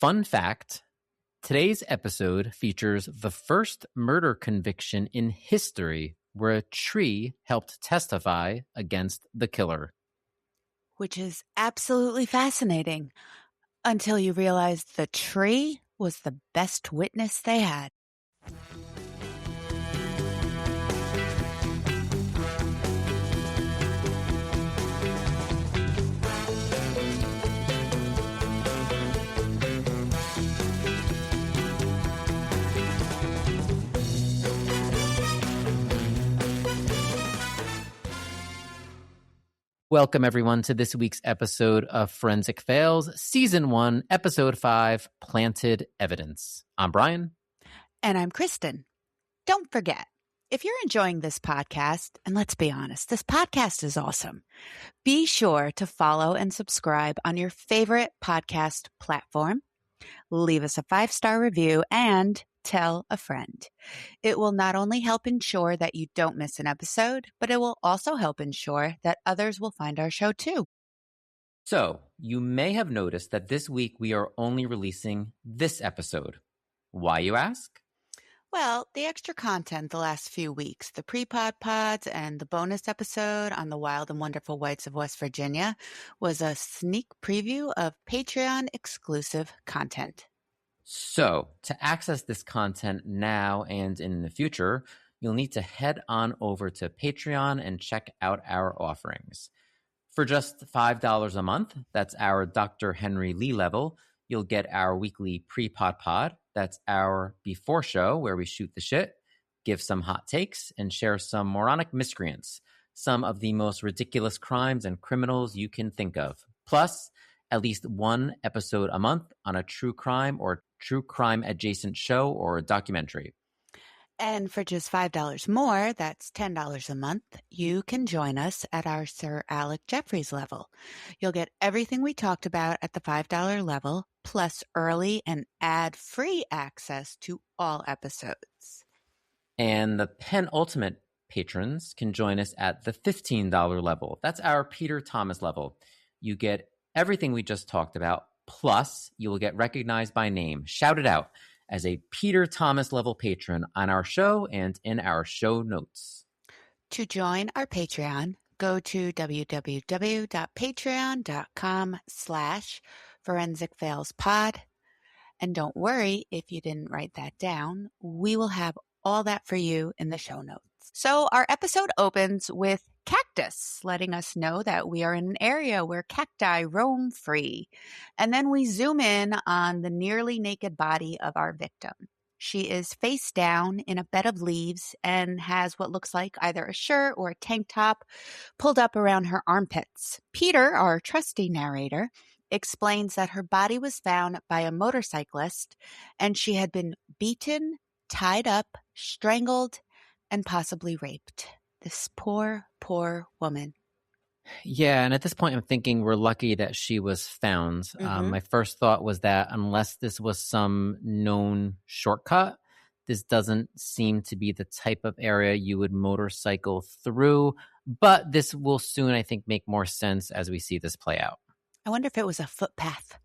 Fun fact, today's episode features the first murder conviction in history where a tree helped testify against the killer. Which is absolutely fascinating until you realize the tree was the best witness they had. Welcome, everyone, to this week's episode of Forensic Fails, Season 1, Episode 5, Planted Evidence. I'm Brian. And I'm Kristin. Don't forget, if you're enjoying this podcast, and let's be honest, this podcast is awesome, be sure to follow and subscribe on your favorite podcast platform. Leave us a 5-star review and tell a friend. It will not only help ensure that you don't miss an episode, but it will also help ensure that others will find our show too. So, you may have noticed that this week we are only releasing this episode. Why, you ask? Well, the extra content the last few weeks, the pre-pod pods and the bonus episode on the wild and wonderful whites of West Virginia, was a sneak preview of Patreon exclusive content. So, to access this content now and in the future, you'll need to head on over to Patreon and check out our offerings. For just $5 a month, that's our Dr. Henry Lee level, you'll get our weekly pre-pod pod. That's our before show where we shoot the shit, give some hot takes, and share some moronic miscreants, some of the most ridiculous crimes and criminals you can think of. Plus, at least one episode a month on a true crime or true crime adjacent show or documentary. And for just $5 more, that's $10 a month, you can join us at our Sir Alec Jeffries level. You'll get everything we talked about at the $5 level, plus early and ad-free access to all episodes. And the penultimate patrons can join us at the $15 level. That's our Peter Thomas level. You get everything we just talked about, plus you will get recognized by name, shouted out as a Peter Thomas level patron on our show and in our show notes. To join our Patreon, go to www.patreon.com/forensicfailspod. And don't worry if you didn't write that down. We will have all that for you in the show notes. So our episode opens with cactus, letting us know that we are in an area where cacti roam free. And then we zoom in on the nearly naked body of our victim. She is face down in a bed of leaves and has what looks like either a shirt or a tank top pulled up around her armpits. Peter, our trusty narrator, explains that her body was found by a motorcyclist and she had been beaten, tied up, strangled, and possibly raped. This poor, poor woman. Yeah, and at this point I'm thinking we're lucky that she was found. My first thought was that unless this was some known shortcut, this doesn't seem to be the type of area you would motorcycle through. But this will soon, I think, make more sense as we see this play out. I wonder if it was a footpath.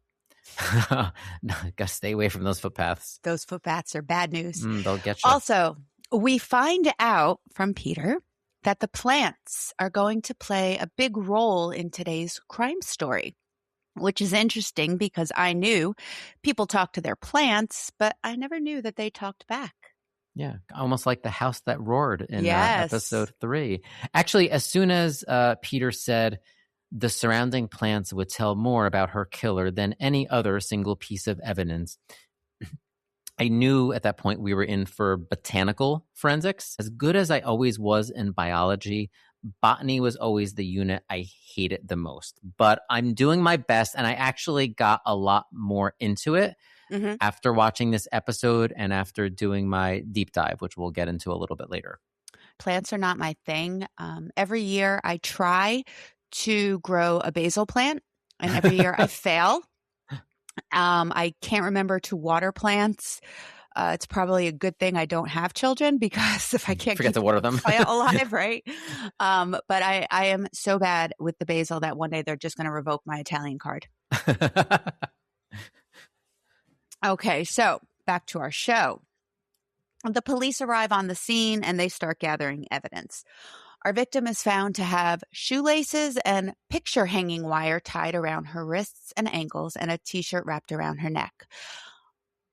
No, gotta stay away from those footpaths. Those footpaths are bad news. They'll get you. Also, we find out from Peter that the plants are going to play a big role in today's crime story, which is interesting because I knew people talk to their plants, but I never knew that they talked back. Yeah, almost like the house that roared in Yes. episode 3. Actually, as soon as Peter said the surrounding plants would tell more about her killer than any other single piece of evidence, I knew at that point we were in for botanical forensics. As good as I always was in biology, botany was always the unit I hated the most. But I'm doing my best, and I actually got a lot more into it after watching this episode and after doing my deep dive, which we'll get into a little bit later. Plants are not my thing. Every year I try to grow a basil plant, and every year I fail. I can't remember to water plants. It's probably a good thing I don't have children, because if I can't forget to water them, plant alive, right? But I am so bad with the basil that one day they're just going to revoke my Italian card. Okay, so back to our show. The police arrive on the scene and they start gathering evidence. Our victim is found to have shoelaces and picture hanging wire tied around her wrists and ankles and a t-shirt wrapped around her neck.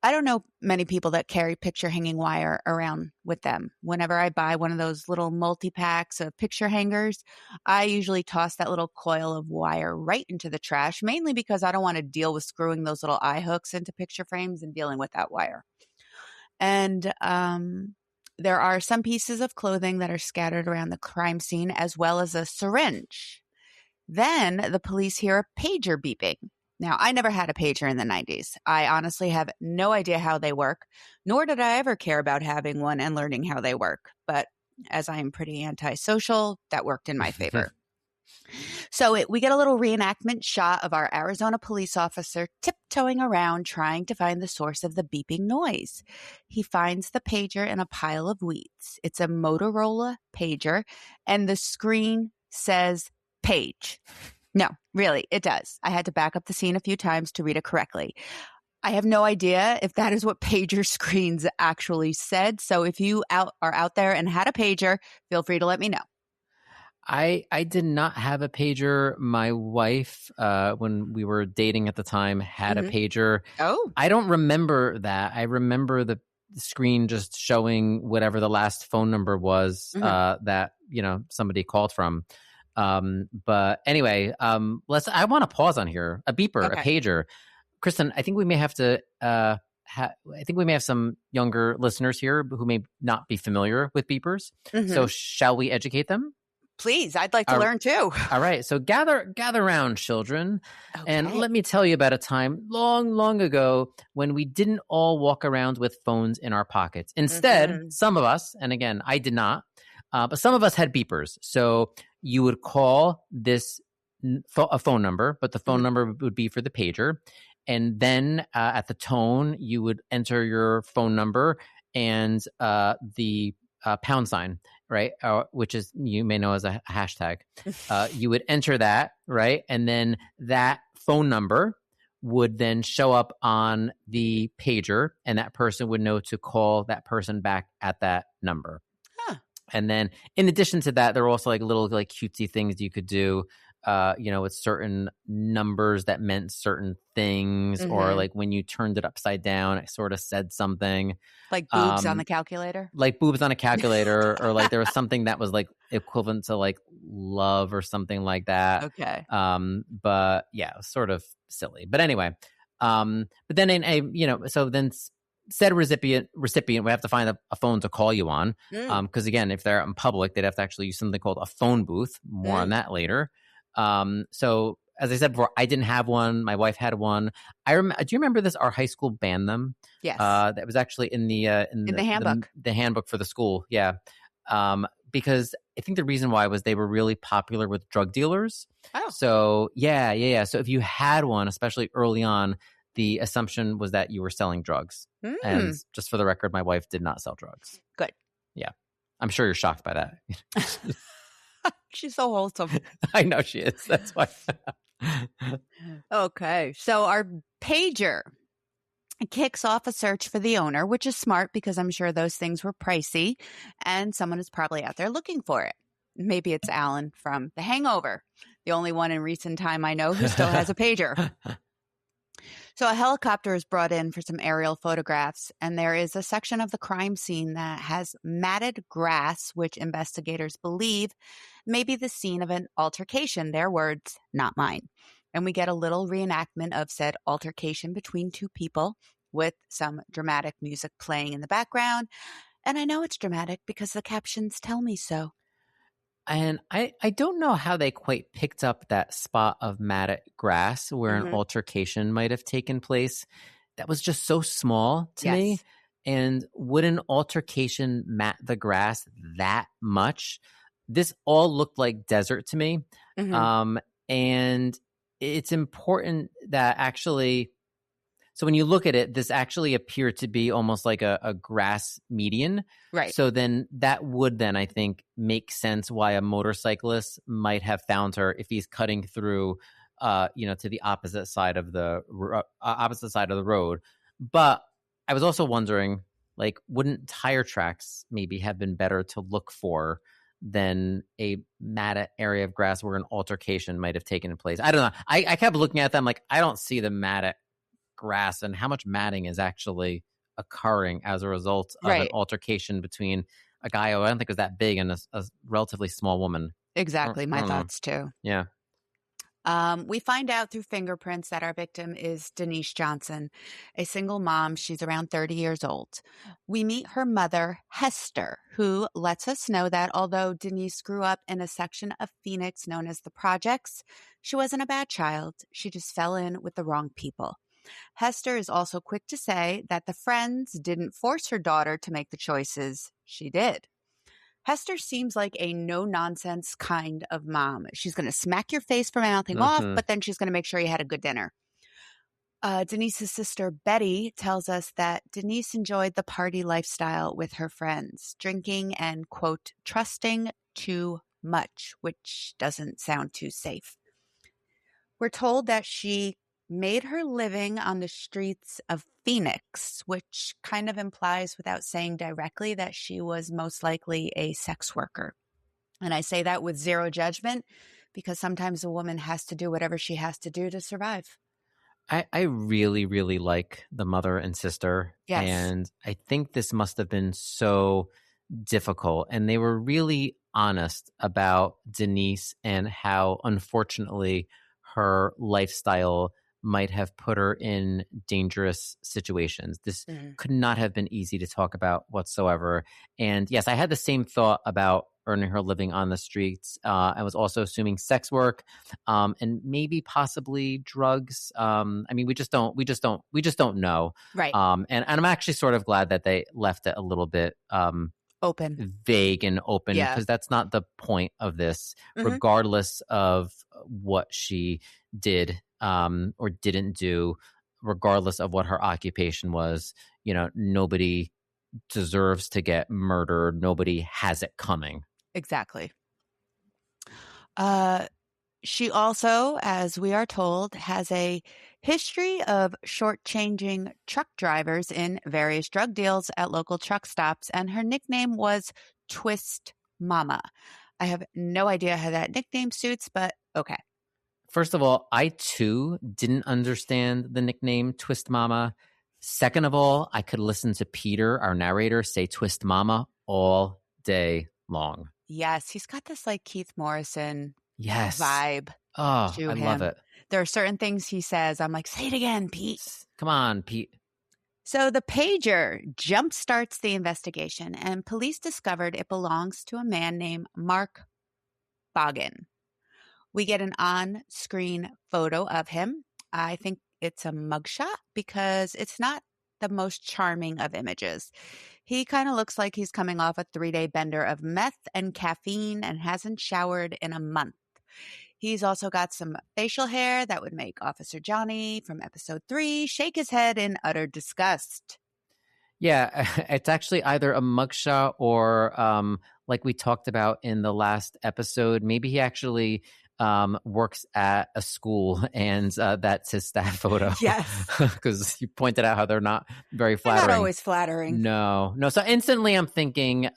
I don't know many people that carry picture hanging wire around with them. Whenever I buy one of those little multi-packs of picture hangers, I usually toss that little coil of wire right into the trash, mainly because I don't want to deal with screwing those little eye hooks into picture frames and dealing with that wire. And there are some pieces of clothing that are scattered around the crime scene, as well as a syringe. Then the police hear a pager beeping. Now, I never had a pager in the 90s. I honestly have no idea how they work, nor did I ever care about having one and learning how they work. But as I am pretty antisocial, that worked in my favor. So we get a little reenactment shot of our Arizona police officer tiptoeing around trying to find the source of the beeping noise. He finds the pager in a pile of weeds. It's a Motorola pager, and the screen says page. No, really, it does. I had to back up the scene a few times to read it correctly. I have no idea if that is what pager screens actually said. So if you are out there and had a pager, feel free to let me know. I did not have a pager. My wife, when we were dating at the time, had a pager. Oh. I don't remember that. I remember the screen just showing whatever the last phone number was that, somebody called from. But anyway, I want to pause on here. A beeper, a pager. Kristin, I think we may have to, I think we may have some younger listeners here who may not be familiar with beepers. So shall we educate them? Please, I'd like to learn too. All right. So gather around, children. And let me tell you about a time long, long ago when we didn't all walk around with phones in our pockets. Instead, some of us, and again, I did not, but some of us had beepers. So you would call this a phone number, but the phone number would be for the pager. And then at the tone, you would enter your phone number and the pound sign, right? Which is, you may know as a hashtag. You would enter that, right? And then that phone number would then show up on the pager, and that person would know to call that person back at that number. And then in addition to that, there were also like little like cutesy things you could do, with certain numbers that meant certain things, or like when you turned it upside down, it sort of said something. Like boobs on the calculator? Like boobs on a calculator, or like there was something that was like equivalent to like love or something like that. Okay. But yeah, it was sort of silly. But anyway, but then in a, so then said recipient would have to find a phone to call you on. Because again, if they're out in public, they'd have to actually use something called a phone booth. More on that later. So as I said before, I didn't have one. My wife had one. Do you remember this? Our high school banned them. Yes. That was actually in the handbook. The handbook for the school. Yeah. Because I think the reason why was they were really popular with drug dealers. Oh. So yeah. So if you had one, especially early on, the assumption was that you were selling drugs. And just for the record, my wife did not sell drugs. Good. Yeah. I'm sure you're shocked by that. She's so wholesome. I know she is. That's why. Okay. So our pager kicks off a search for the owner, which is smart because I'm sure those things were pricey and someone is probably out there looking for it. Maybe it's Alan from The Hangover, the only one in recent time I know who still has a pager. So a helicopter is brought in for some aerial photographs, and there is a section of the crime scene that has matted grass, which investigators believe may be the scene of an altercation. Their words, not mine. And we get a little reenactment of said altercation between two people with some dramatic music playing in the background. And I know it's dramatic because the captions tell me so. And I don't know how they quite picked up that spot of matted grass where an altercation might have taken place. That was just so small to me. And would an altercation mat the grass that much? This all looked like desert to me. And it's important that actually, so when you look at it, this actually appeared to be almost like a grass median. Right. So then that would then, I think, make sense why a motorcyclist might have found her if he's cutting through, to the opposite side of the road. But I was also wondering, like, wouldn't tire tracks maybe have been better to look for than a matted area of grass where an altercation might have taken place? I don't know. I kept looking at them like, I don't see the matted grass and how much matting is actually occurring as a result of an Right. altercation between a guy who I don't think was that big and a relatively small woman. Exactly. I My don't know. thoughts too. Yeah. We find out through fingerprints that our victim is Denise Johnson, a single mom. She's around 30 years old. We meet her mother, Hester, who lets us know that although Denise grew up in a section of Phoenix known as the Projects, she wasn't a bad child. She just fell in with the wrong people. Hester is also quick to say that the friends didn't force her daughter to make the choices she did. Hester seems like a no-nonsense kind of mom. She's going to smack your face for mouthing off, Mm-hmm. but then she's going to make sure you had a good dinner. Denise's sister, Betty, tells us that Denise enjoyed the party lifestyle with her friends, drinking and, quote, trusting too much, which doesn't sound too safe. We're told that she made her living on the streets of Phoenix, which kind of implies, without saying directly, that she was most likely a sex worker. And I say that with zero judgment because sometimes a woman has to do whatever she has to do to survive. I really, really like the mother and sister. Yes. And I think this must have been so difficult. And they were really honest about Denise and how, unfortunately, her lifestyle might have put her in dangerous situations. This could not have been easy to talk about whatsoever. And yes, I had the same thought about earning her living on the streets. I was also assuming sex work, and maybe possibly drugs. I mean, we just don't know. Right. And I'm actually sort of glad that they left it a little bit Open. vague and open, Yeah. because that's not the point of this, Mhm. regardless of what she did or didn't do, regardless of what her occupation was. You know, nobody deserves to get murdered. Nobody has it coming. Exactly. She also, as we are told, has a history of shortchanging truck drivers in various drug deals at local truck stops, and her nickname was Twist Mama. I have no idea how that nickname suits, but okay. First of all, I too didn't understand the nickname Twist Mama. Second of all, I could listen to Peter, our narrator, say Twist Mama all day long. Yes, he's got this like Keith Morrison Yes. vibe Oh, to I him. love it. There are certain things he says. I'm like, say it again, Pete. Come on, Pete. So the pager jumpstarts the investigation, and police discovered it belongs to a man named Mark Boggin. We get an on-screen photo of him. I think it's a mugshot because it's not the most charming of images. He kind of looks like he's coming off a 3-day bender of meth and caffeine and hasn't showered in a month. He's also got some facial hair that would make Officer Johnny from episode 3 shake his head in utter disgust. Yeah, it's actually either a mugshot or, like we talked about in the last episode, maybe he actually works at a school and that's his staff photo. Yes. Because you pointed out how they're not very flattering. They're not always flattering. No. So instantly I'm thinking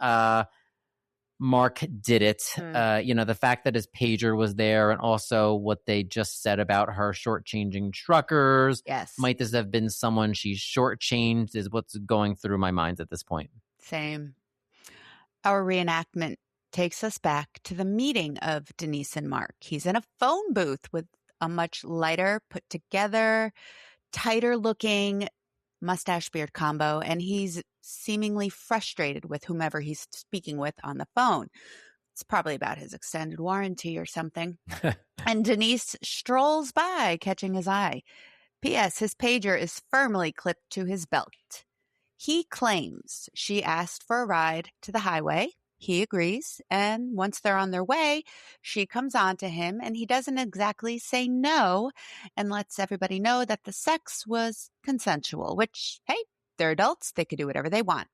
Mark did it. The fact that his pager was there and also what they just said about her shortchanging truckers. Yes. Might this have been someone she shortchanged is what's going through my mind at this point. Same. Our reenactment takes us back to the meeting of Denise and Mark. He's in a phone booth with a much lighter, put together, tighter looking mustache beard combo, and he's seemingly frustrated with whomever he's speaking with on the phone. It's probably about his extended warranty or something. And Denise strolls by, catching his eye. P.S. His pager is firmly clipped to his belt. He claims she asked for a ride to the highway. He agrees, and once they're on their way, she comes on to him, and he doesn't exactly say no and lets everybody know that the sex was consensual, which, hey, they're adults. They could do whatever they want.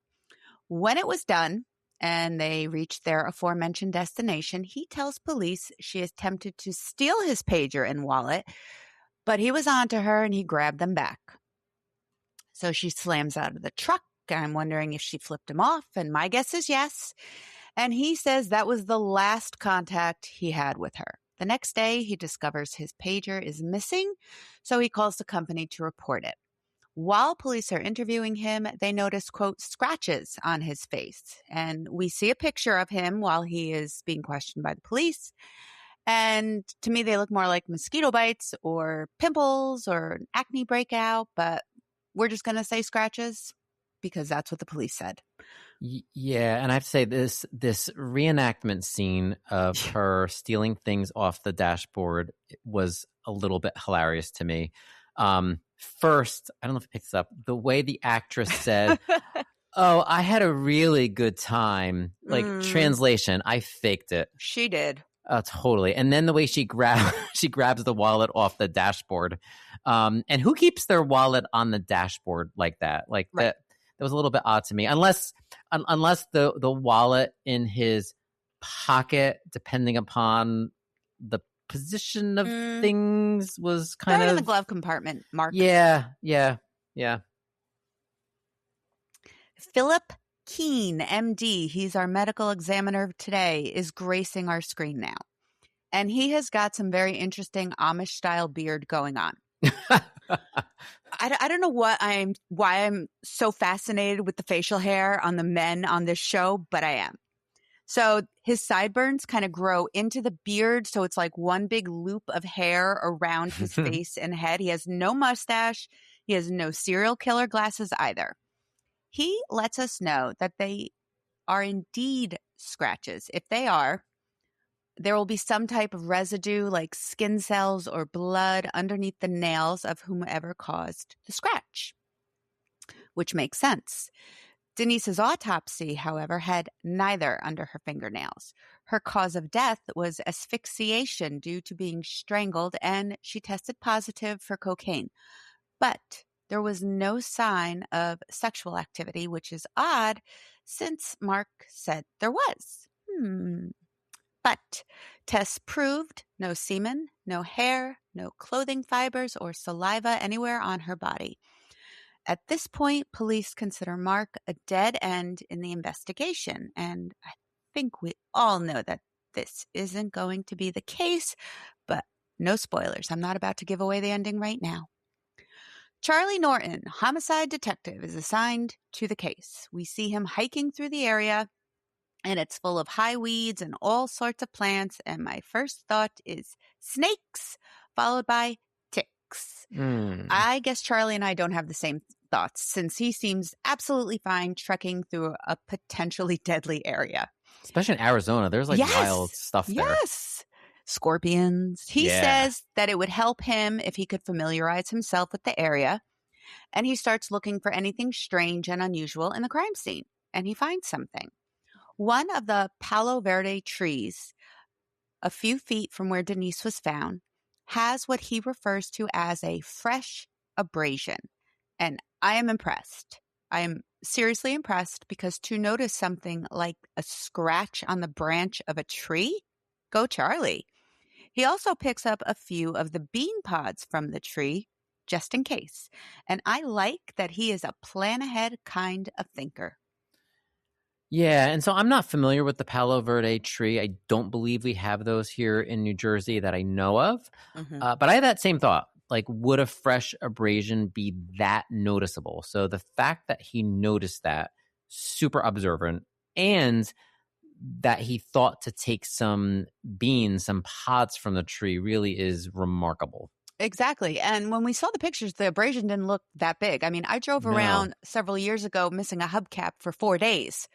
When it was done and they reached their aforementioned destination, he tells police she is tempted to steal his pager and wallet, but he was on to her and he grabbed them back. So she slams out of the truck. I'm wondering if she flipped him off, and my guess is yes. And he says that was the last contact he had with her. The next day, he discovers his pager is missing, so he calls the company to report it. While police are interviewing him, they notice, quote, scratches on his face. And we see a picture of him while he is being questioned by the police. And to me, they look more like mosquito bites or pimples or an acne breakout, but we're just going to say scratches because that's what the police said. Yeah, and I have to say this reenactment scene of her stealing things off the dashboard was a little bit hilarious to me. First, I don't know if you picked this up, the way the actress said, "Oh, I had a really good time." Like translation, I faked it. She did. Totally. And then the way she grabs the wallet off the dashboard. And who keeps their wallet on the dashboard like that? Like that was a little bit odd to me. Unless the wallet in his pocket, depending upon the position of things, was kind of in the glove compartment, Mark. Yeah. Philip Keene, MD, he's our medical examiner today, is gracing our screen now. And he has got some very interesting Amish-style beard going on. I don't know why I'm so fascinated with the facial hair on the men on this show, but I am. So his sideburns kind of grow into the beard, so it's like one big loop of hair around his face and head. He has no mustache. He has no serial killer glasses either. He lets us know that they are indeed scratches. If they are, there will be some type of residue like skin cells or blood underneath the nails of whomever caused the scratch, which makes sense. Denise's autopsy, however, had neither under her fingernails. Her cause of death was asphyxiation due to being strangled, and she tested positive for cocaine. But there was no sign of sexual activity, which is odd since Mark said there was. But tests proved no semen, no hair, no clothing fibers or saliva anywhere on her body. At this point, police consider Mark a dead end in the investigation, and I think we all know that this isn't going to be the case, but no spoilers. I'm not about to give away the ending right now. Charlie Norton, homicide detective, is assigned to the case. We see him hiking through the area, and it's full of high weeds and all sorts of plants, and my first thought is snakes, followed by ticks. I guess Charlie and I don't have the same thoughts, since he seems absolutely fine trekking through a potentially deadly area. Especially in Arizona, there's like wild stuff there. Yes. Scorpions. He says that it would help him if he could familiarize himself with the area, and he starts looking for anything strange and unusual in the crime scene, and he finds something. One of the Palo Verde trees, a few feet from where Denise was found, has what he refers to as a fresh abrasion. And I am impressed. I am seriously impressed, because to notice something like a scratch on the branch of a tree, go Charlie. He also picks up a few of the bean pods from the tree, just in case. And I like that he is a plan ahead kind of thinker. Yeah, and so I'm not familiar with the Palo Verde tree. I don't believe we have those here in New Jersey that I know of. But I had that same thought. Like, would a fresh abrasion be that noticeable? So the fact that he noticed that, super observant, and that he thought to take some beans, some pods from the tree, really is remarkable. Exactly. And when we saw the pictures, the abrasion didn't look that big. I mean, I drove around several years ago missing a hubcap for 4 days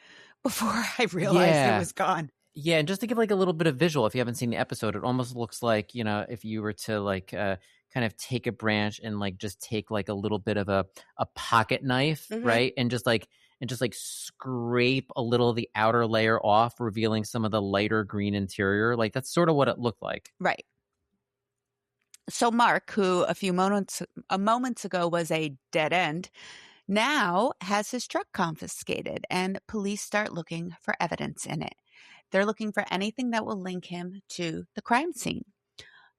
before I realized it was gone. Yeah, and just to give like a little bit of visual, if you haven't seen the episode, it almost looks like, you know, if you were to like kind of take a branch and like just take like a little bit of a pocket knife, right? And just like scrape a little of the outer layer off, revealing some of the lighter green interior. Like, that's sort of what it looked like. Right. So Mark, who a few moments ago was a dead end, now has his truck confiscated, and police start looking for evidence in it. They're looking for anything that will link him to the crime scene.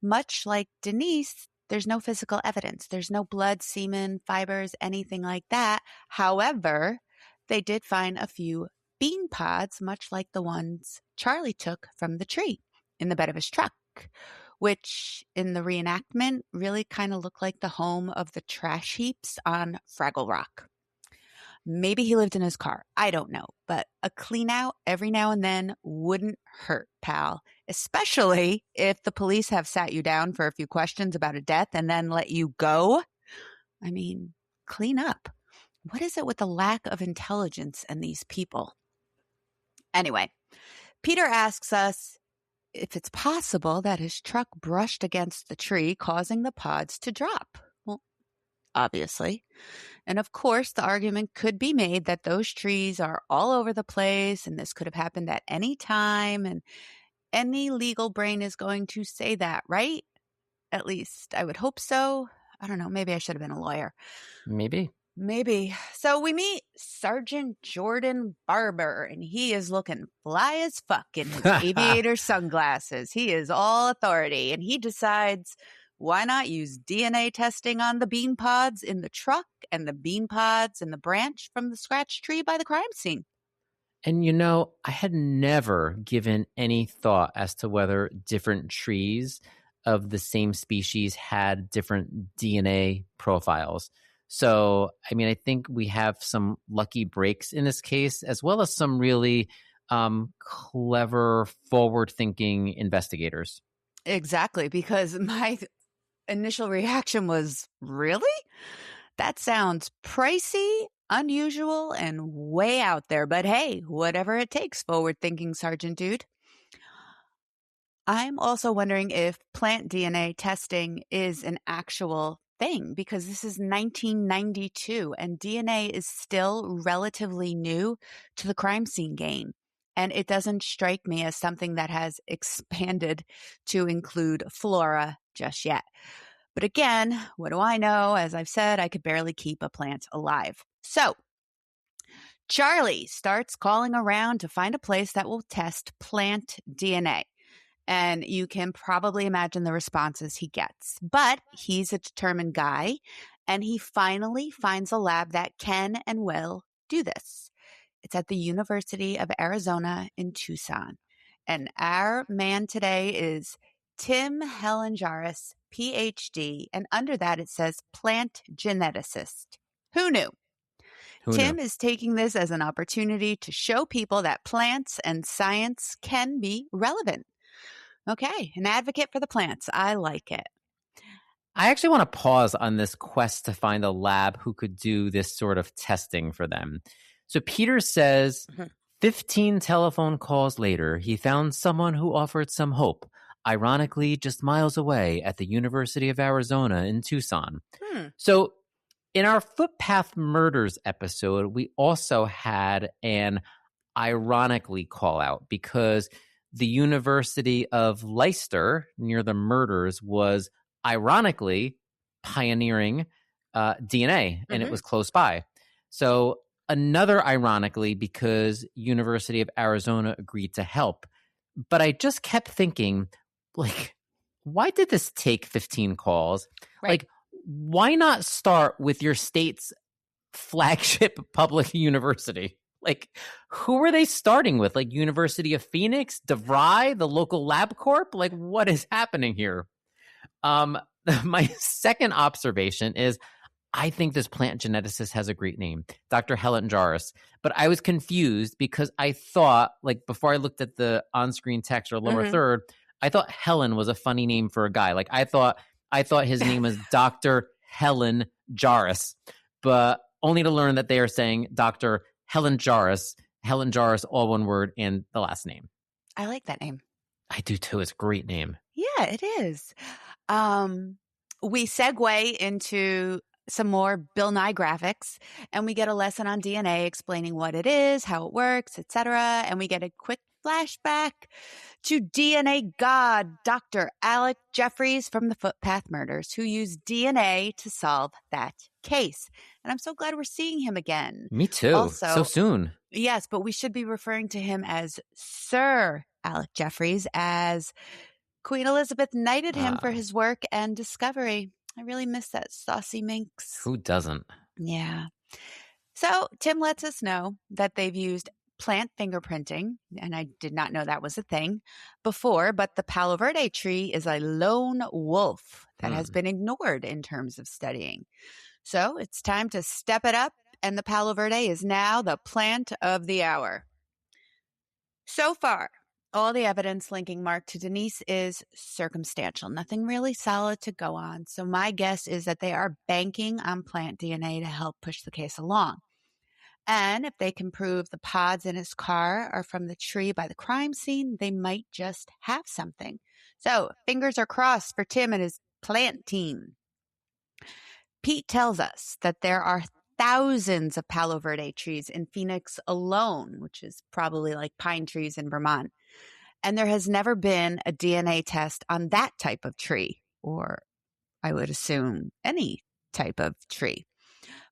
Much like Denise, There's no physical evidence. There's no blood, semen, fibers, anything like that. However, they did find a few bean pods, much like the ones Charlie took from the tree in the bed of his truck, which in the reenactment really kind of looked like the home of the trash heaps on Fraggle Rock. Maybe he lived in his car. I don't know. But a clean out every now and then wouldn't hurt, pal. Especially if the police have sat you down for a few questions about a death and then let you go. I mean, clean up. What is it with the lack of intelligence in these people? Anyway, Peter asks us if it's possible that his truck brushed against the tree, causing the pods to drop. Well, obviously. And of course, the argument could be made that those trees are all over the place and this could have happened at any time. And any legal brain is going to say that, right? At least I would hope so. I don't know. Maybe I should have been a lawyer. Maybe. So we meet Sergeant Jordan Barber, and he is looking fly as fuck in his aviator sunglasses. He is all authority, and he decides, why not use DNA testing on the bean pods in the truck and the bean pods in the branch from the scratch tree by the crime scene? And I had never given any thought as to whether different trees of the same species had different DNA profiles. So, I think we have some lucky breaks in this case, as well as some really clever, forward-thinking investigators. Exactly, because my initial reaction was, really? That sounds pricey, unusual, and way out there. But hey, whatever it takes, forward-thinking Sergeant Dude. I'm also wondering if plant DNA testing is an actual thing, because this is 1992 and DNA is still relatively new to the crime scene game. And it doesn't strike me as something that has expanded to include flora just yet. But again, what do I know? As I've said, I could barely keep a plant alive. So Charlie starts calling around to find a place that will test plant DNA. And you can probably imagine the responses he gets. But he's a determined guy, and he finally finds a lab that can and will do this. It's at the University of Arizona in Tucson. And our man today is Tim Helenjaris, PhD, and under that it says plant geneticist. Who knew? Tim is taking this as an opportunity to show people that plants and science can be relevant. Okay, an advocate for the plants. I like it. I actually want to pause on this quest to find a lab who could do this sort of testing for them. So Peter says, 15 telephone calls later, he found someone who offered some hope, ironically just miles away at the University of Arizona in Tucson. So in our Footpath Murders episode, we also had an ironically call out because the University of Leicester, near the murders, was ironically pioneering DNA, and it was close by. So another ironically, because University of Arizona agreed to help. But I just kept thinking, why did this take 15 calls? Right. Why not start with your state's flagship public university? Who are they starting with? University of Phoenix, DeVry, the local lab corp? What is happening here? My second observation is I think this plant geneticist has a great name, Dr. Helenjaris. But I was confused because I thought, before I looked at the on-screen text or lower third, I thought Helen was a funny name for a guy. I thought his name was Dr. Helenjaris, but only to learn that they are saying Dr. Helenjaris, all one word, and the last name. I like that name. I do too. It's a great name. Yeah, it is. We segue into some more Bill Nye graphics, and we get a lesson on DNA explaining what it is, how it works, etc. And we get a quick flashback to DNA god Dr. Alec Jeffries from the Footpath Murders, who used DNA to solve that case. And I'm so glad we're seeing him again. Me too. Also, so soon. Yes, but we should be referring to him as Sir Alec Jeffries, as Queen Elizabeth knighted him for his work and discovery. I really miss that saucy minx. Who doesn't? Yeah. So Tim lets us know that they've used plant fingerprinting, and I did not know that was a thing before, but the Palo Verde tree is a lone wolf that has been ignored in terms of studying. So it's time to step it up, and the Palo Verde is now the plant of the hour. So far, all the evidence linking Mark to Denise is circumstantial, nothing really solid to go on. So my guess is that they are banking on plant DNA to help push the case along. And if they can prove the pods in his car are from the tree by the crime scene, they might just have something. So fingers are crossed for Tim and his plant team. Pete tells us that there are thousands of Palo Verde trees in Phoenix alone, which is probably like pine trees in Vermont. And there has never been a DNA test on that type of tree, or I would assume any type of tree.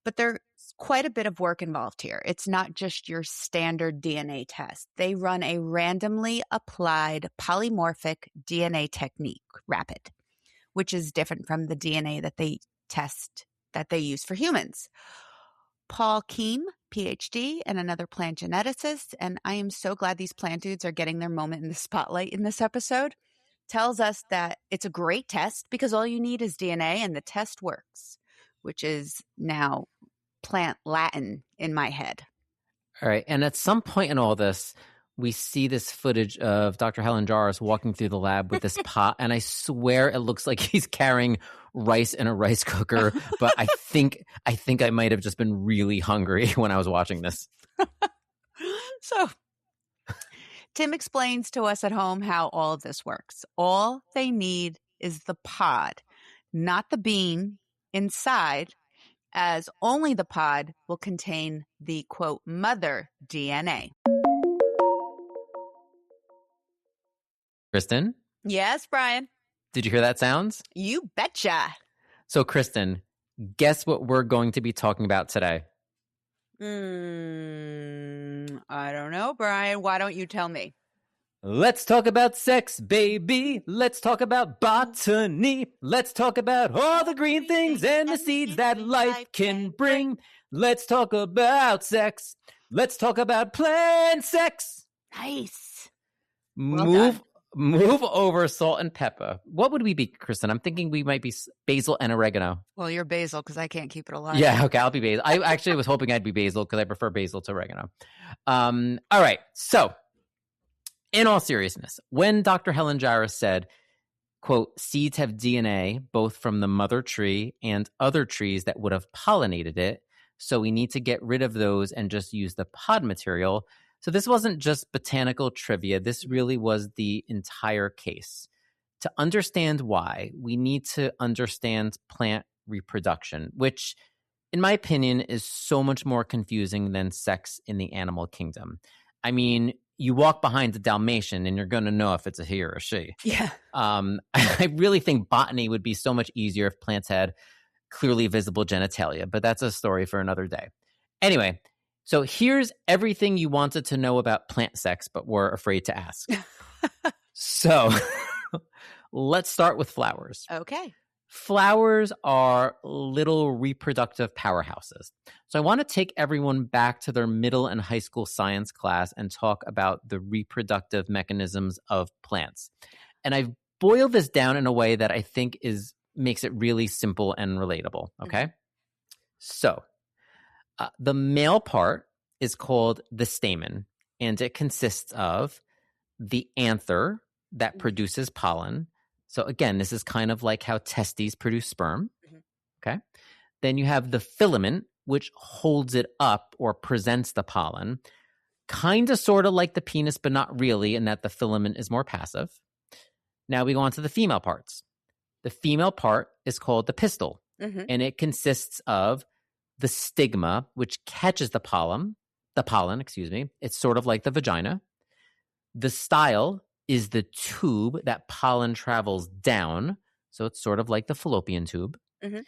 But there's quite a bit of work involved here. It's not just your standard DNA test. They run a randomly applied polymorphic DNA technique, RAPID, which is different from the DNA that they test that they use for humans. Paul Keem, PhD, and another plant geneticist, and I am so glad these plant dudes are getting their moment in the spotlight in this episode, tells us that it's a great test because all you need is DNA and the test works, which is now plant Latin in my head. All right. And at some point in all this, we see this footage of Dr. Helen Jarvis walking through the lab with this pot, and I swear it looks like he's carrying rice in a rice cooker. But I think I might have just been really hungry when I was watching this. So Tim explains to us at home how all of this works. All they need is the pod, not the bean inside, as only the pod will contain the, quote, mother DNA. Kristin? Yes, Brian? Did you hear that sounds? You betcha. So, Kristin, guess what we're going to be talking about today? I don't know, Brian. Why don't you tell me? Let's talk about sex, baby. Let's talk about botany. Let's talk about all the green things and the seeds that life can bring. Let's talk about sex. Let's talk about plant sex. Nice. Move over salt and pepper. What would we be, Kristin? I'm thinking we might be basil and oregano. Well, you're basil because I can't keep it alive. Yeah, okay, I'll be basil. I actually was hoping I'd be basil because I prefer basil to oregano. All right, so in all seriousness, when Dr. Helen Jarvis said, quote, seeds have DNA both from the mother tree and other trees that would have pollinated it, so we need to get rid of those and just use the pod material. So this wasn't just botanical trivia. This really was the entire case. To understand why, we need to understand plant reproduction, which, in my opinion, is so much more confusing than sex in the animal kingdom. I mean, you walk behind a Dalmatian and you're going to know if it's a he or a she. Yeah. I really think botany would be so much easier if plants had clearly visible genitalia, but that's a story for another day. Anyway, so here's everything you wanted to know about plant sex, but were afraid to ask. So let's start with flowers. Okay. Flowers are little reproductive powerhouses. So I want to take everyone back to their middle and high school science class and talk about the reproductive mechanisms of plants. And I've boiled this down in a way that I think makes it really simple and relatable. Okay. Mm-hmm. So the male part is called the stamen, and it consists of the anther that produces pollen. So again, this is kind of like how testes produce sperm. Mm-hmm. Okay. Then you have the filament, which holds it up or presents the pollen. Kind of sort of like the penis, but not really, in that the filament is more passive. Now we go on to the female parts. The female part is called the pistil, mm-hmm. and it consists of the stigma, which catches the pollen. It's sort of like the vagina. The style is the tube that pollen travels down. So it's sort of like the fallopian tube. Mm-hmm.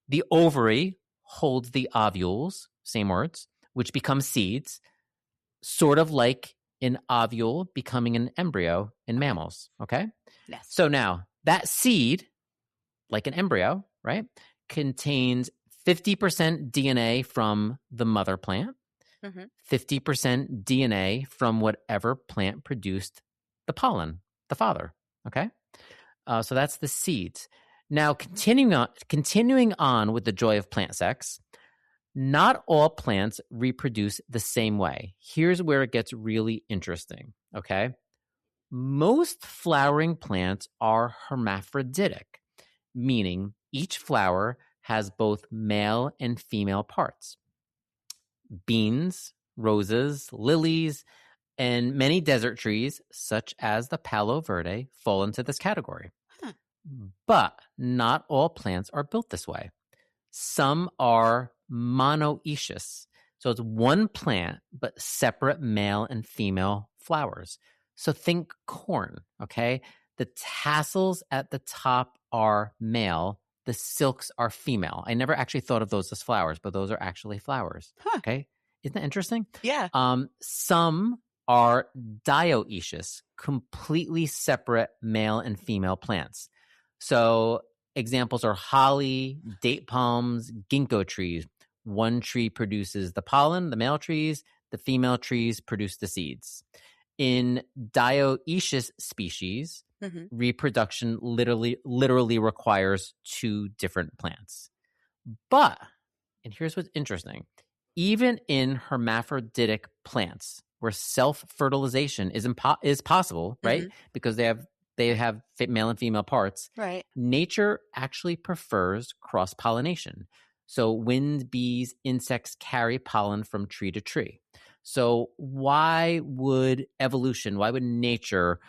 The ovary holds the ovules, same words, which become seeds, sort of like an ovule becoming an embryo in mammals. Okay? Yes. So now that seed, like an embryo, right, contains 50% DNA from the mother plant, 50% DNA from whatever plant produced the pollen, the father. Okay, so that's the seeds. Now, continuing on with the joy of plant sex, not all plants reproduce the same way. Here's where it gets really interesting. Okay, most flowering plants are hermaphroditic, meaning each flower has both male and female parts. Beans, roses, lilies, and many desert trees, such as the Palo Verde, fall into this category. But not all plants are built this way. Some are monoecious. So it's one plant, but separate male and female flowers. So think corn, okay? The tassels at the top are male. The silks are female. I never actually thought of those as flowers, but those are actually flowers. Okay? Isn't that interesting? Yeah. Some are dioecious, completely separate male and female plants. So examples are holly, date palms, ginkgo trees. One tree produces the pollen, the male trees. The female trees produce the seeds. In dioecious species, reproduction literally requires two different plants. But, and here's what's interesting, even in hermaphroditic plants where self-fertilization is possible, right? Because they have male and female parts. Right. Nature actually prefers cross-pollination. So wind, bees, insects carry pollen from tree to tree. So why would nature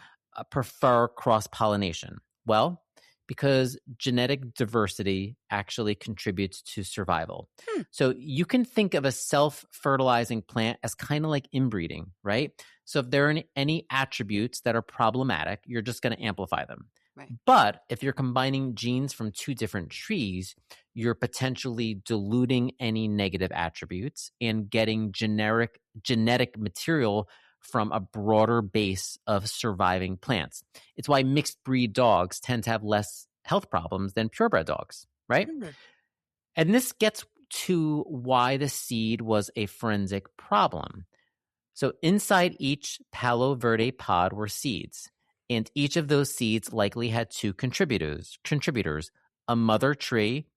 prefer cross-pollination? Well, because genetic diversity actually contributes to survival. So you can think of a self-fertilizing plant as kind of like inbreeding, right? So if there are any attributes that are problematic, you're just going to amplify them. Right. But if you're combining genes from two different trees, you're potentially diluting any negative attributes and getting genetic material from a broader base of surviving plants. It's why mixed breed dogs tend to have less health problems than purebred dogs, right? And this gets to why the seed was a forensic problem. So inside each Palo Verde pod were seeds, and each of those seeds likely had two contributors, a mother tree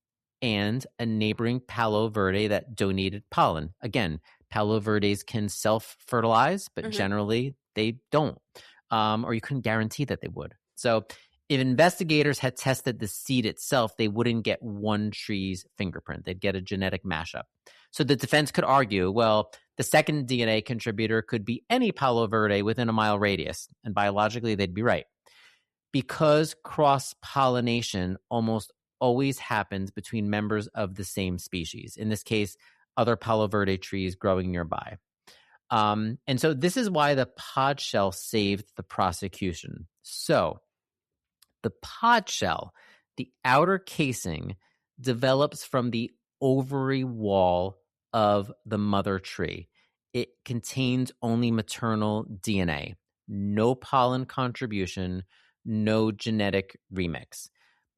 and a neighboring Palo Verde that donated pollen. Again, Palo Verdes can self-fertilize, but generally they don't, or you couldn't guarantee that they would. So if investigators had tested the seed itself, they wouldn't get one tree's fingerprint. They'd get a genetic mashup. So the defense could argue, well, the second DNA contributor could be any Palo Verde within a mile radius, and biologically they'd be right. Because cross-pollination almost always happens between members of the same species. In this case, other Palo Verde trees growing nearby. And so this is why the pod shell saved the prosecution. So the pod shell, the outer casing, develops from the ovary wall of the mother tree. It contains only maternal DNA, no pollen contribution, no genetic remix.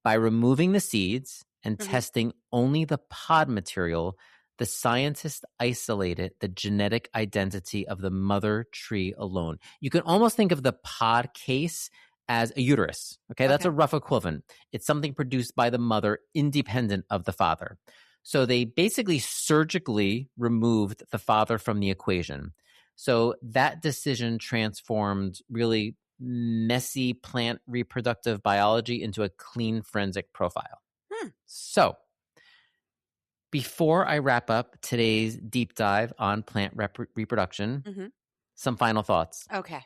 By removing the seeds and testing only the pod material, the scientists isolated the genetic identity of the mother tree alone. You can almost think of the pod case as a uterus. Okay, that's a rough equivalent. It's something produced by the mother independent of the father. So they basically surgically removed the father from the equation. So that decision transformed really messy plant reproductive biology into a clean forensic profile. So before I wrap up today's deep dive on plant reproduction, some final thoughts. Okay.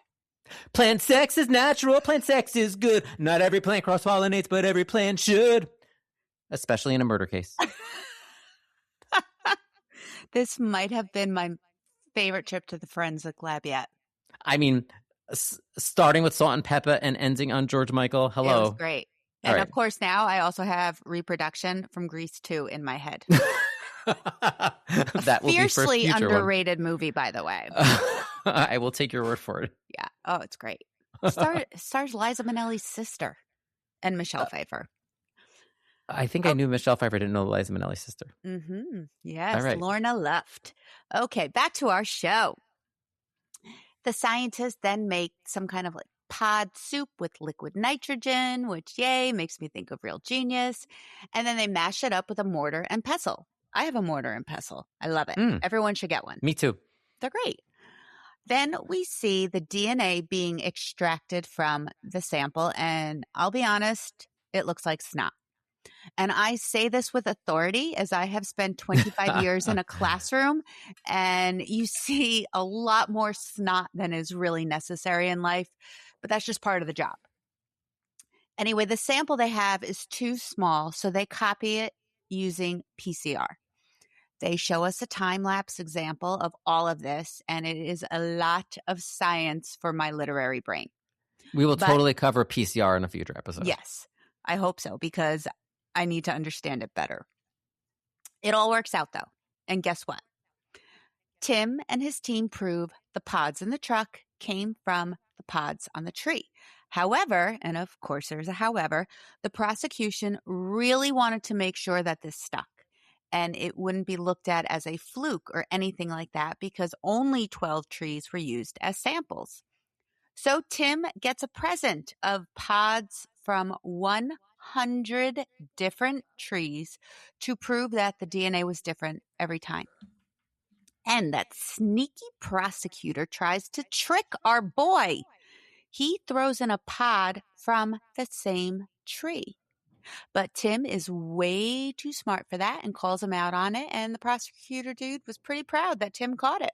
Plant sex is natural. Plant sex is good. Not every plant cross-pollinates, but every plant should. Especially in a murder case. This might have been my favorite trip to the forensic lab yet. I mean, starting with salt and pepper and ending on George Michael. Hello. It was great. And of course, now I also have reproduction from Grease 2 in my head. That will fiercely be for future underrated movie, by the way. I will take your word for it. Yeah. Oh, it's great. Stars Liza Minnelli's sister and Michelle Pfeiffer. I think I knew Michelle Pfeiffer. I didn't know Liza Minnelli's sister. Mm-hmm. Yes, All right. Lorna Luft. Okay, back to our show. The scientists then make some kind of like pod soup with liquid nitrogen, which, yay, makes me think of real genius. And then they mash it up with a mortar and pestle. I have a mortar and pestle. I love it. Everyone should get one. Me too. They're great. Then we see the DNA being extracted from the sample, and I'll be honest, it looks like snot. And I say this with authority as I have spent 25 years in a classroom, and you see a lot more snot than is really necessary in life, but that's just part of the job. Anyway, the sample they have is too small, so they copy it using PCR. They show us a time-lapse example of all of this, and it is a lot of science for my literary brain. We will totally cover PCR in a future episode. Yes, I hope so, because I need to understand it better. It all works out, though. And guess what? Tim and his team prove the pods in the truck came from the pods on the tree. However, and of course there's a however, the prosecution really wanted to make sure that this stuck. And it wouldn't be looked at as a fluke or anything like that because only 12 trees were used as samples. So Tim gets a present of pods from 100 different trees to prove that the DNA was different every time. And that sneaky prosecutor tries to trick our boy. He throws in a pod from the same tree. But Tim is way too smart for that and calls him out on it. And the prosecutor dude was pretty proud that Tim caught it.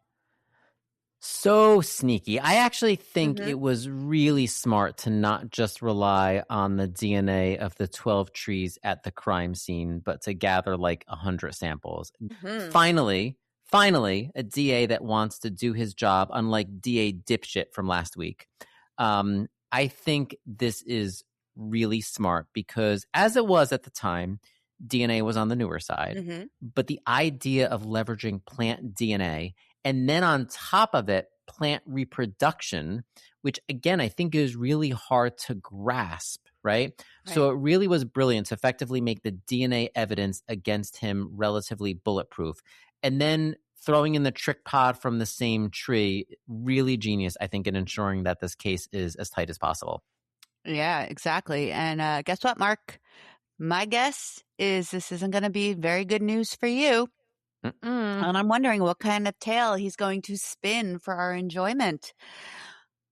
So sneaky. I actually think it was really smart to not just rely on the DNA of the 12 trees at the crime scene, but to gather like 100 samples. Finally, a DA that wants to do his job, unlike DA dipshit from last week. I think this is really smart because as it was at the time, DNA was on the newer side, but the idea of leveraging plant DNA and then on top of it, plant reproduction, which again, I think is really hard to grasp, right? So it really was brilliant to effectively make the DNA evidence against him relatively bulletproof. And then throwing in the trick pod from the same tree, really genius, I think, in ensuring that this case is as tight as possible. Yeah, exactly. And guess what, Mark? My guess is this isn't going to be very good news for you. And I'm wondering what kind of tale he's going to spin for our enjoyment.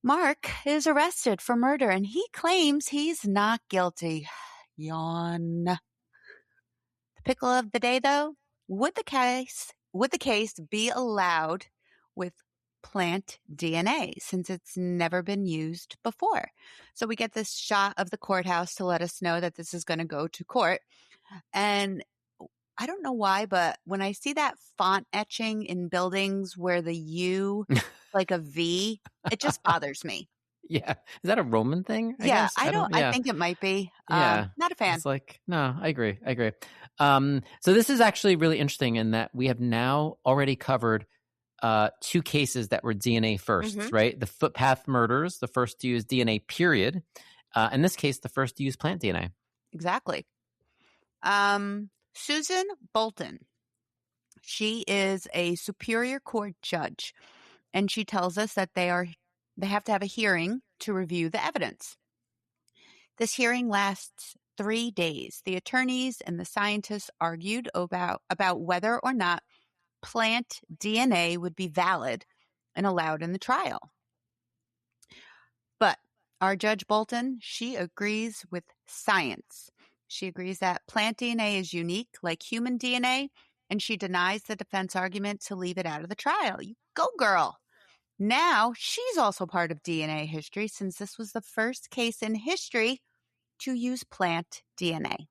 Mark is arrested for murder and he claims he's not guilty. Yawn. The pickle of the day, though, would the case be allowed with plant DNA since it's never been used before? So we get this shot of the courthouse to let us know that this is going to go to court. And I don't know why, but when I see that font etching in buildings where the U like a V, it just bothers me. Yeah. Is that a Roman thing? I think it might be. Yeah. Not a fan. It's like, no, I agree. So this is actually really interesting in that we have now already covered two cases that were DNA firsts, right? The footpath murders, the first to use DNA, period. In this case, the first to use plant DNA. Exactly. Susan Bolton. She is a Superior Court judge, and she tells us that they have to have a hearing to review the evidence. This hearing lasts 3 days. The attorneys and the scientists argued about whether or not plant DNA would be valid and allowed in the trial. But our Judge Bolton, she agrees with science. She agrees that plant DNA is unique, like human DNA, and she denies the defense argument to leave it out of the trial. You go, girl. Now she's also part of DNA history since this was the first case in history to use plant DNA.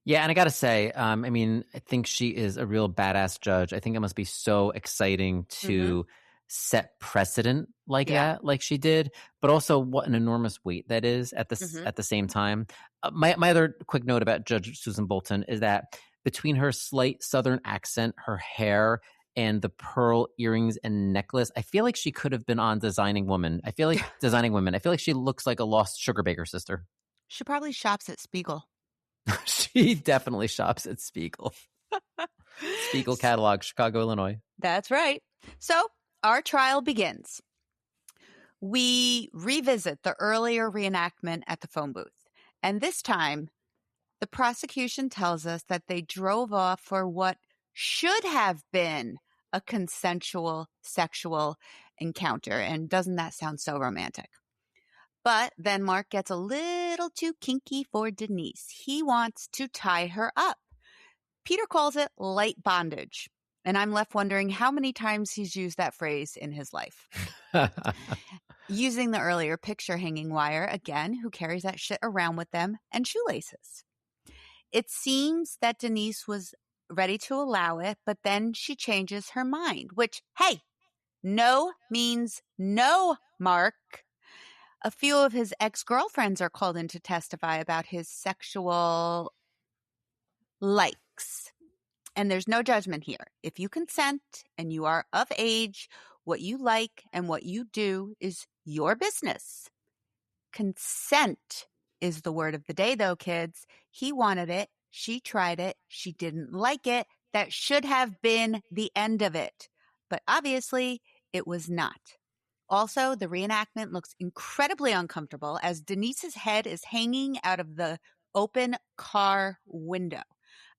Yeah, and I got to say, I think she is a real badass judge. I think it must be so exciting to set precedent like that, like she did, but also what an enormous weight that is at the same time. My other quick note about Judge Susan Bolton is that between her slight Southern accent, her hair, and the pearl earrings and necklace, I feel like she could have been on Designing Women. I feel like she looks like a lost sugar baker sister. She probably shops at Spiegel. She definitely shops at Spiegel. Spiegel catalog, Chicago, Illinois. That's right. So our trial begins. We revisit the earlier reenactment at the phone booth. And this time, the prosecution tells us that they drove off for what should have been a consensual sexual encounter. And doesn't that sound so romantic? But then Mark gets a little too kinky for Denise. He wants to tie her up. Peter calls it light bondage. And I'm left wondering how many times he's used that phrase in his life. Using the earlier picture hanging wire, again, who carries that shit around with them, and shoelaces. It seems that Denise was ready to allow it, but then she changes her mind, which, hey, no means no, Mark. A few of his ex-girlfriends are called in to testify about his sexual likes. And there's no judgment here. If you consent and you are of age, what you like and what you do is your business. Consent is the word of the day, though, kids. He wanted it. She tried it. She didn't like it. That should have been the end of it. But obviously, it was not. Also, the reenactment looks incredibly uncomfortable as Denise's head is hanging out of the open car window.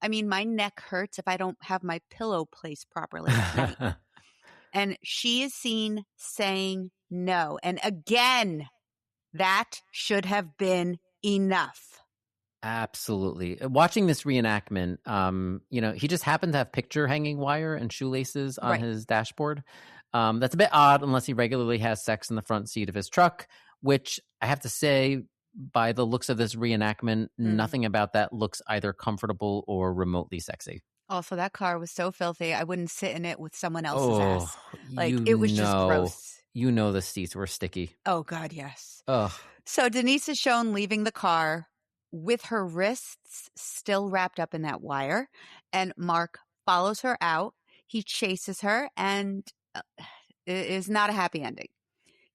I mean, my neck hurts if I don't have my pillow placed properly at night. And she is seen saying no. And again, that should have been enough. Absolutely. Watching this reenactment, he just happened to have picture hanging wire and shoelaces on his dashboard. That's a bit odd unless he regularly has sex in the front seat of his truck, which I have to say, by the looks of this reenactment, nothing about that looks either comfortable or remotely sexy. Also, that car was so filthy, I wouldn't sit in it with someone else's ass. It was just gross. You know the seats were sticky. Oh, God, yes. Ugh. So Denise is shown leaving the car with her wrists still wrapped up in that wire, and Mark follows her out. He chases her, and it is not a happy ending.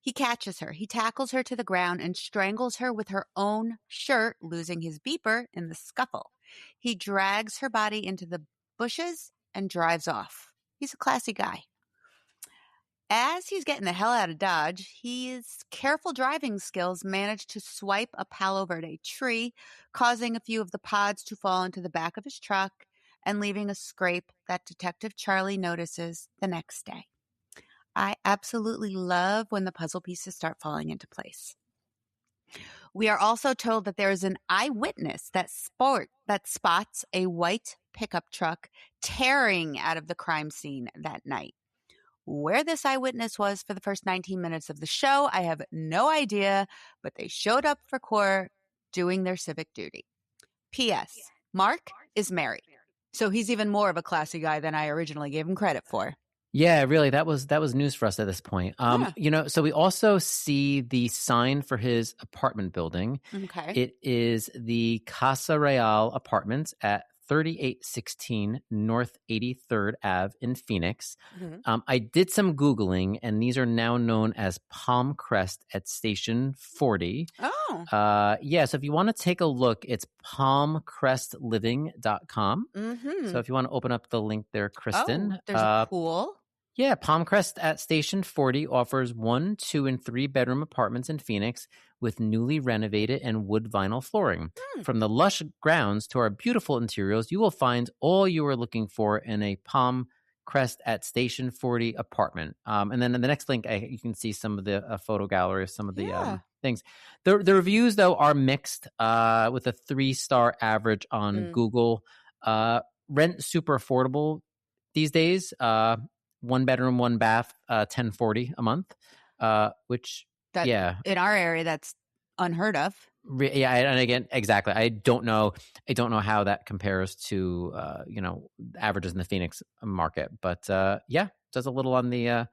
He catches her. He tackles her to the ground and strangles her with her own shirt, losing his beeper in the scuffle. He drags her body into the bushes and drives off. He's a classy guy. As he's getting the hell out of Dodge, his careful driving skills manage to swipe a Palo Verde tree, causing a few of the pods to fall into the back of his truck and leaving a scrape that Detective Charlie notices the next day. I absolutely love when the puzzle pieces start falling into place. We are also told that there is an eyewitness that spots a white pickup truck tearing out of the crime scene that night. Where this eyewitness was for the first 19 minutes of the show, I have no idea, but they showed up for court doing their civic duty. P.S. Mark is married, so he's even more of a classy guy than I originally gave him credit for. Yeah, really, that was news for us at this point. So we also see the sign for his apartment building. Okay. It is the Casa Real Apartments at 3816 North 83rd Ave in Phoenix. Mm-hmm. I did some Googling, and these are now known as Palm Crest at Station 40. Oh. So if you want to take a look, it's palmcrestliving.com. Mm-hmm. So if you want to open up the link there, Kristin. Oh, there's a pool. Yeah, Palm Crest at Station 40 offers 1, 2, and 3 bedroom apartments in Phoenix with newly renovated and wood vinyl flooring. From the lush grounds to our beautiful interiors, you will find all you are looking for in a Palm Crest at Station 40 apartment. And then in the next link, you can see some of the photo gallery of some of the things. The reviews, though, are mixed with a 3-star average on Google. Rent super affordable these days. 1 bedroom, 1 bath, $10.40 a month, which in our area that's unheard of. And again, exactly. I don't know how that compares to averages in the Phoenix market, but does a little on the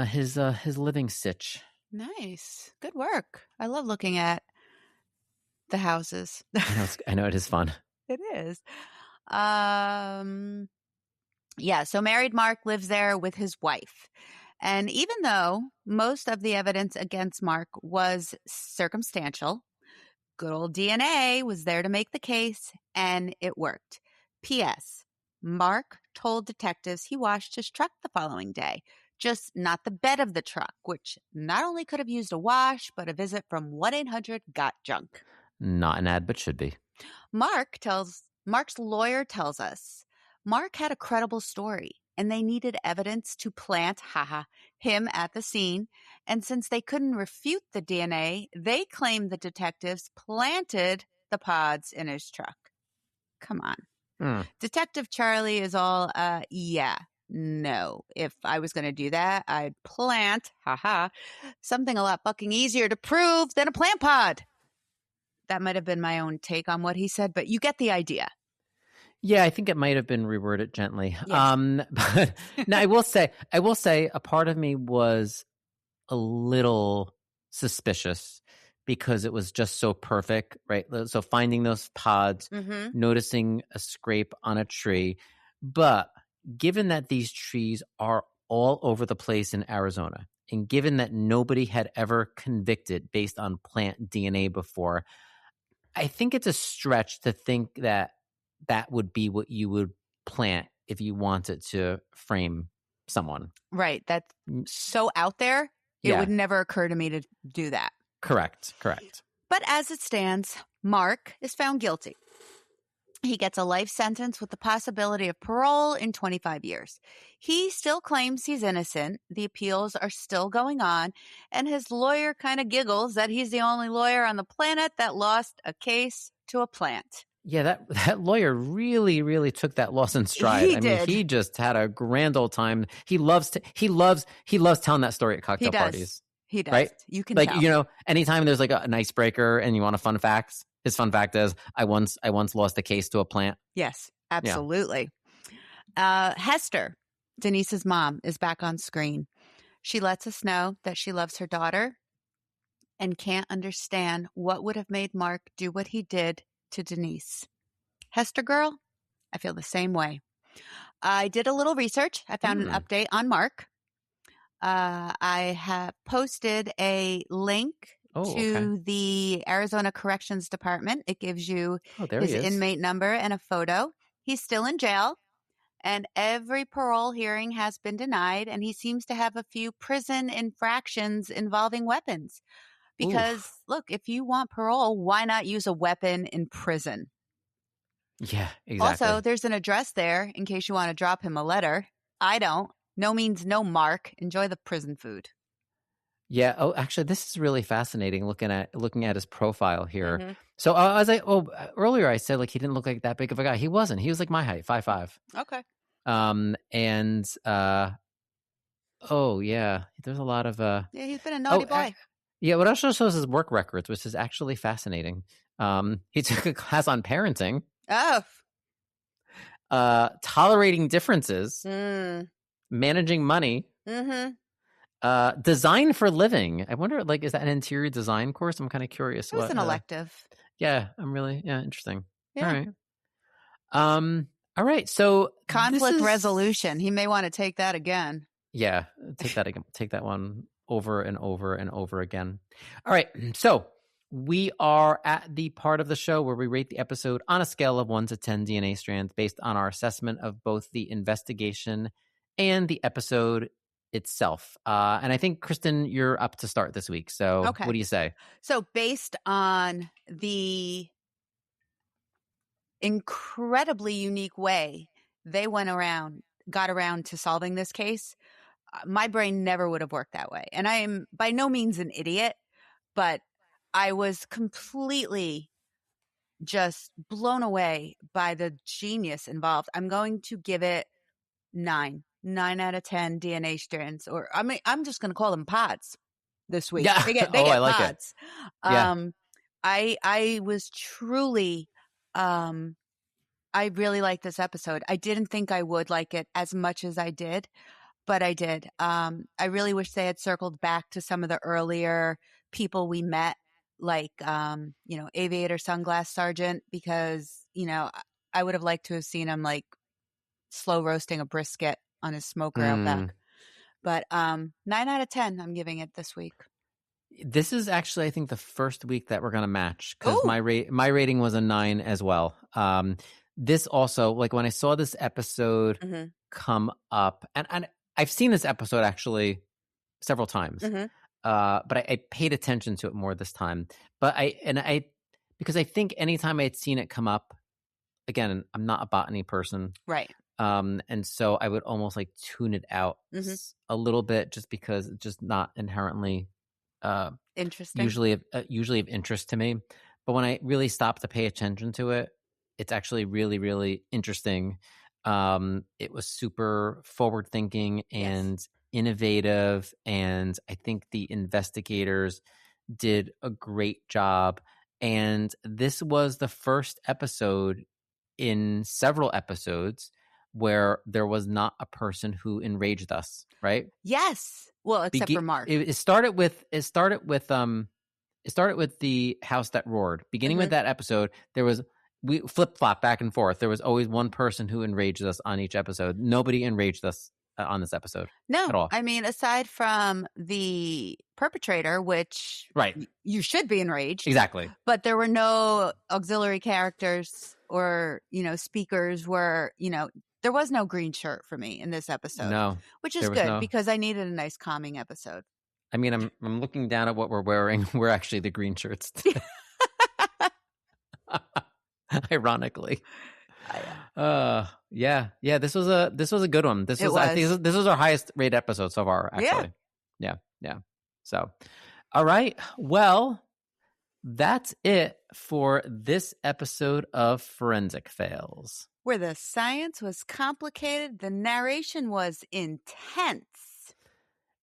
his living sitch. Nice, good work. I love looking at the houses. I know it is fun. It is. So married Mark lives there with his wife. And even though most of the evidence against Mark was circumstantial, Good old DNA was there to make the case, and it worked. P.S. Mark told detectives he washed his truck the following day, just not the bed of the truck, which not only could have used a wash, but a visit from 1-800-GOT-JUNK. Not an ad, but should be. Mark's lawyer tells us Mark had a credible story, and they needed evidence to plant, him at the scene. And since they couldn't refute the DNA, they claimed the detectives planted the pods in his truck. Come on. Detective Charlie is all, no. If I was going to do that, I'd plant, something a lot fucking easier to prove than a plant pod. That might have been my own take on what he said, but you get the idea. Yeah, I think it might have been reworded gently. Yes. But now I will say a part of me was a little suspicious because it was just so perfect, right? So finding those pods, noticing a scrape on a tree. But given that these trees are all over the place in Arizona, and given that nobody had ever convicted based on plant DNA before, I think it's a stretch to think that that would be what you would plant if you wanted to frame someone. Right. That's so out there. It would never occur to me to do that. Correct. But as it stands, Mark is found guilty. He gets a life sentence with the possibility of parole in 25 years. He still claims he's innocent. The appeals are still going on. And his lawyer kind of giggles that he's the only lawyer on the planet that lost a case to a plant. Yeah, that lawyer really, really took that loss in stride. He did. Mean, he just had a grand old time. He loves telling that story at cocktail parties. He does. Right? You can like, tell. You know, anytime there's like an icebreaker and you want a fun fact, his fun fact is, I once lost a case to a plant. Yes, absolutely. Yeah. Hester, Denise's mom, is back on screen. She lets us know that she loves her daughter and can't understand what would have made Mark do what he did to Denise. Hester girl, I feel the same way. I did a little research. I found an update on Mark. I have posted a link to the Arizona Corrections Department. It gives you his inmate number and a photo. He's still in jail, and every parole hearing has been denied, and he seems to have a few prison infractions involving weapons. Because, look, if you want parole, why not use a weapon in prison? Yeah, exactly. Also, there's an address there in case you want to drop him a letter. I don't. No means no, Mark. Enjoy the prison food. Yeah. Oh, actually, this is really fascinating looking at his profile here. So earlier I said like he didn't look like that big of a guy. He wasn't. He was like my height, 5'5". Okay. There's a lot of he's been a naughty boy. Yeah, what also shows his work records, which is actually fascinating. He took a class on parenting. Tolerating differences. Managing money. Design for living. I wonder, like, is that an interior design course? I'm kind of curious. It was an elective. Yeah, interesting. Yeah. All right. So conflict resolution. He may want to take that again. Yeah, take that again. Take that one over and over and over again. All right. So we are at the part of the show where we rate the episode on a scale of 1 to 10 DNA strands based on our assessment of both the investigation and the episode itself. And I think, Kristin, you're up to start this week. So What do you say? So based on the incredibly unique way they got around to solving this case, my brain never would have worked that way. And I am by no means an idiot, but I was completely just blown away by the genius involved. I'm going to give it 9 out of 10 DNA strands, or I mean, I'm just going to call them pods this week. Yeah. They get I like pods. It. Yeah. I was truly, I really liked this episode. I didn't think I would like it as much as I did, but I did. I really wish they had circled back to some of the earlier people we met, like, Aviator Sunglass Sergeant, because, I would have liked to have seen him like slow roasting a brisket on his smoker out back. But 9 out of 10, I'm giving it this week. This is actually, I think, the first week that we're going to match because Ooh. my rating was a 9 as well. This also, like when I saw this episode come up, and I've seen this episode actually several times, but I paid attention to it more this time. But because I think anytime I'd seen it come up, again, I'm not a botany person, right? And so I would almost like tune it out a little bit just because it's just not inherently interesting. Usually of interest to me. But when I really stop to pay attention to it, it's actually really, really interesting. It was super forward thinking and innovative, and I think the investigators did a great job. And this was the first episode in several episodes where there was not a person who enraged us, right? Yes. Well, except for Mark. It started with the house that roared. Beginning with that episode, we flip-flop back and forth. There was always one person who enraged us on each episode. Nobody enraged us on this episode. No, at all. I mean, aside from the perpetrator, which you should be enraged. Exactly. But there were no auxiliary characters or, speakers where, there was no green shirt for me in this episode. No. Which is good because I needed a nice calming episode. I mean, I'm looking down at what we're wearing. We're actually the green shirts today. Ironically. Yeah. This was a good one. I think this was our highest rated episode so far, actually. Yeah. So, all right. Well, that's it for this episode of Forensic Fails, where the science was complicated, the narration was intense,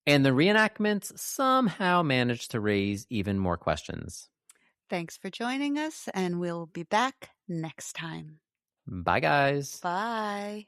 and the reenactments somehow managed to raise even more questions. Thanks for joining us, and we'll be back next time. Bye, guys. Bye.